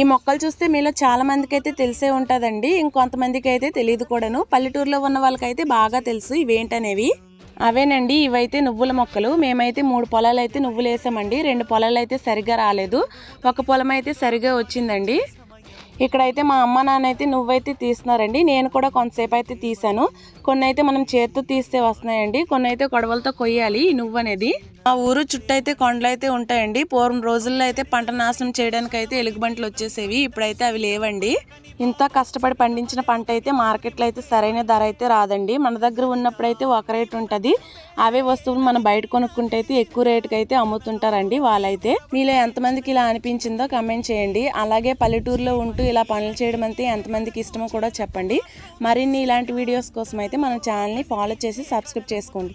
ఈ మొక్కలు చూస్తే మీలో చాలా మందికి అయితే తెలిసే ఉంటుందండి, ఇంకొంతమందికి అయితే తెలియదు కూడాను. పల్లెటూరులో ఉన్న వాళ్ళకైతే బాగా తెలుసు ఇవేంటనేవి. అవేనండి, ఇవైతే నువ్వుల మొక్కలు. మేమైతే 3 పొలాలు అయితే నువ్వులు వేసామండి. 2 పొలాలు అయితే సరిగ్గా రాలేదు, ఒక పొలం అయితే సరిగ్గా వచ్చిందండి. ఇక్కడైతే మా అమ్మ నాన్న అయితే నువ్వైతే తీస్తున్నారండి. నేను కూడా కొంతసేపు అయితే తీసాను. కొన్ని అయితే మనం చేతితో తీస్తే వస్తున్నాయండి, కొన్ని అయితే కొడవలతో కొయ్యాలి ఈ నువ్వు అనేది. మా ఊరు చుట్టూ అయితే కొండలు అయితే ఉంటాయండి. పూర్వం రోజుల్లో అయితే పంట నాశనం చేయడానికి అయితే ఎలుగుబంట్లు వచ్చేసేవి, ఇప్పుడైతే అవి లేవండి. ఇంత కష్టపడి పండించిన పంట అయితే మార్కెట్లో అయితే సరైన ధర అయితే రాదండి. మన దగ్గర ఉన్నప్పుడైతే ఒక రేటు ఉంటుంది, అవే వస్తువులు మనం బయట కొనుక్కుంటే అయితే ఎక్కువ రేటుకి అయితే అమ్ముతుంటారండి వాళ్ళైతే. మీలో ఎంతమందికి ఇలా అనిపించిందో కమెంట్ చేయండి. అలాగే పల్లెటూరులో ఉంటూ ఇలా పనులు చేయడం అంటే ఎంతమందికి ఇష్టమో కూడా చెప్పండి. మరిన్ని ఇలాంటి వీడియోస్ కోసం అయితే మన ఛానల్ని ఫాలో చేసి సబ్స్క్రైబ్ చేసుకోండి.